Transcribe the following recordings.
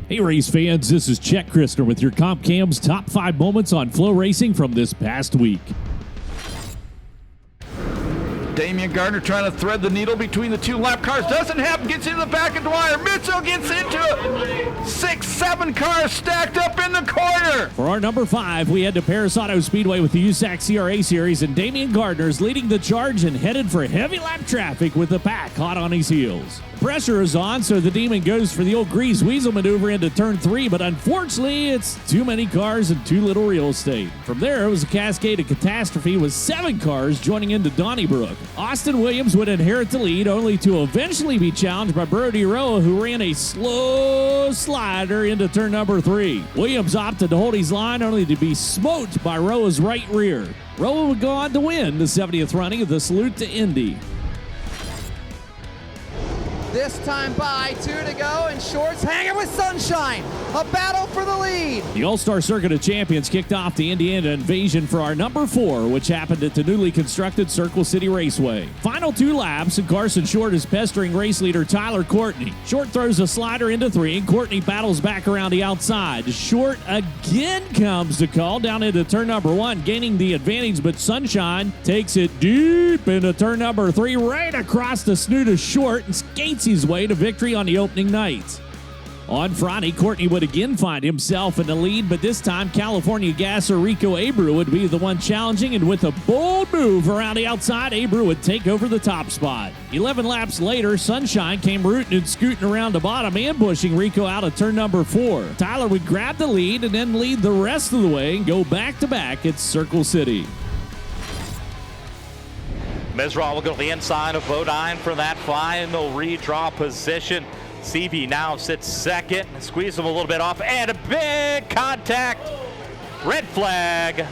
Hey race fans, this is Chet Christner with your CompCam's top 5 moments on Flow Racing from this past week. Damian Gardner trying to thread the needle between the two lap cars. Doesn't happen, gets into the back of Dwyer. Mitchell gets into it. 6, 7 cars stacked up in the corner. For our number 5, we head to Paris Auto Speedway with the USAC CRA Series, and Damian Gardner is leading the charge and headed for heavy lap traffic with the pack hot on his heels. Pressure is on, so the Demon goes for the old grease weasel maneuver into turn 3, but unfortunately, it's too many cars and too little real estate. From there, it was a cascade of catastrophe with 7 cars joining into Donnybrook. Austin Williams would inherit the lead, only to eventually be challenged by Brody Roa, who ran a slow slider into turn number 3. Williams opted to hold his line, only to be smote by Roa's right rear. Roa would go on to win the 70th running of the Salute to Indy. This time by 2 to go, and Shorts hanging with Sunshine. A battle for the lead. The All-Star Circuit of Champions kicked off the Indiana Invasion for our number 4, which happened at the newly constructed Circle City Raceway. Final 2 laps, and Carson Short is pestering race leader Tyler Courtney. Short throws a slider into 3, and Courtney battles back around the outside. Short again comes to call down into turn number 1, gaining the advantage, but Sunshine takes it deep into turn number 3, right across the snoot of Short, and skates his way to victory on the opening night. On Friday, Courtney would again find himself in the lead, but this time California gasser Rico Abreu would be the one challenging, and with a bold move around the outside, Abreu would take over the top spot. 11 laps later, Sunshine came rooting and scooting around the bottom, ambushing Rico out of turn number 4. Tyler would grab the lead and then lead the rest of the way and go back-to-back at Circle City. Mesraw will go to the inside of Bodine for that final redraw position. CV now sits second. Squeeze him a little bit off, and a big contact. Red flag.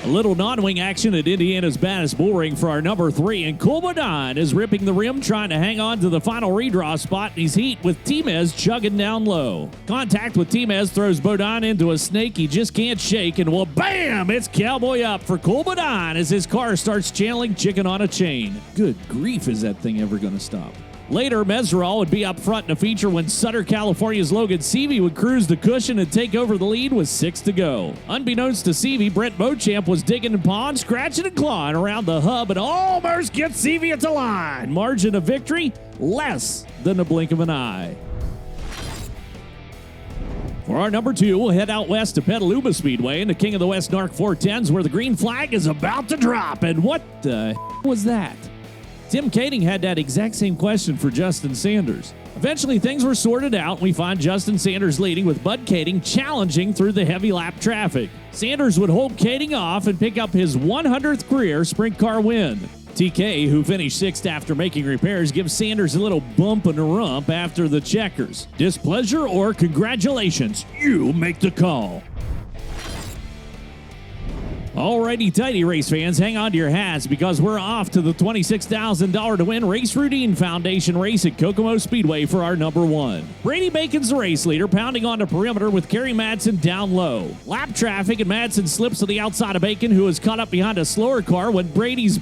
A little non-wing action at Indiana's baddest bullring for our number 3, and Cole Bodine is ripping the rim, trying to hang on to the final redraw spot in his heat with Timez chugging down low. Contact with Timez throws Bodine into a snake he just can't shake, and well, bam! It's cowboy up for Cole Bodine as his car starts channeling chicken on a chain. Good grief, is that thing ever going to stop? Later, Mesraw would be up front in a feature when Sutter, California's Logan Seavey would cruise the cushion and take over the lead with 6 to go. Unbeknownst to Seavey, Brent Beauchamp was digging and pawing, scratching and clawing around the hub, and almost gets Seavey at the line. Margin of victory, less than the blink of an eye. For our number 2, we'll head out west to Petaluma Speedway in the King of the West NARC 410s, where the green flag is about to drop. And what the was that? Tim Kading had that exact same question for Justin Sanders. Eventually, things were sorted out, and we find Justin Sanders leading with Bud Kading challenging through the heavy lap traffic. Sanders would hold Kading off and pick up his 100th career sprint car win. TK, who finished 6th after making repairs, gives Sanders a little bump and a rump after the checkers. Displeasure or congratulations? You make the call. Alrighty, tighty race fans, hang on to your hats because we're off to the $26,000 to win Race Routine Foundation race at Kokomo Speedway for our number 1. Brady Bacon's the race leader, pounding on the perimeter with Kerry Madsen down low. Lap traffic, and Madsen slips to the outside of Bacon, who is caught up behind a slower car when Brady's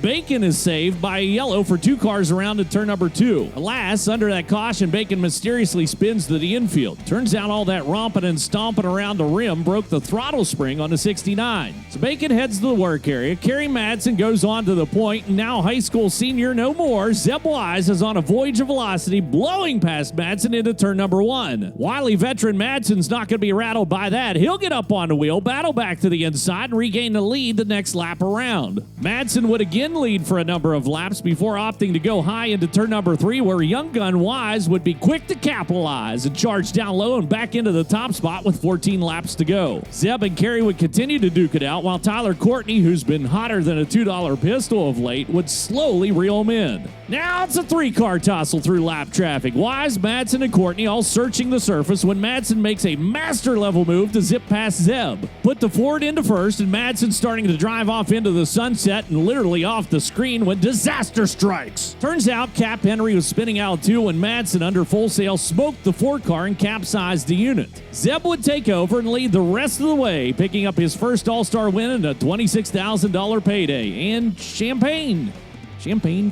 Bacon is saved by a yellow for 2 cars around at turn number 2. Alas, under that caution, Bacon mysteriously spins to the infield. Turns out all that romping and stomping around the rim broke the throttle spring on the 69. So Bacon heads to the work area. Kerry Madsen goes on to the point, and now high school senior no more, Zeb Wise is on a voyage of velocity, blowing past Madsen into turn number 1. Wily veteran Madsen's not going to be rattled by that. He'll get up on the wheel, battle back to the inside, and regain the lead the next lap around. Madsen would again lead for a number of laps before opting to go high into turn number 3, where Young Gun Wise would be quick to capitalize and charge down low and back into the top spot with 14 laps to go. Zeb and Kerry would continue to duke it out, while Tyler Courtney, who's been hotter than a $2 pistol of late, would slowly reel him in. Now it's a 3-car tussle through lap traffic. Wise, Madsen, and Courtney all searching the surface when Madsen makes a master-level move to zip past Zeb. Put the Ford into first, and Madsen starting to drive off into the sunset and literally off the screen when disaster strikes. Turns out Cap Henry was spinning out too when Madsen, under full sail, smoked the Ford car and capsized the unit. Zeb would take over and lead the rest of the way, picking up his first All-Star win and a $26,000 payday. And champagne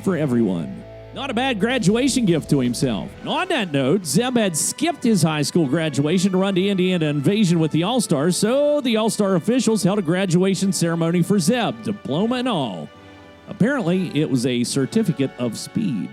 for everyone. Not a bad graduation gift to himself. On that note, Zeb had skipped his high school graduation to run to Indiana Invasion with the All-Stars, so the All-Star officials held a graduation ceremony for Zeb, diploma and all. Apparently, it was a certificate of speed.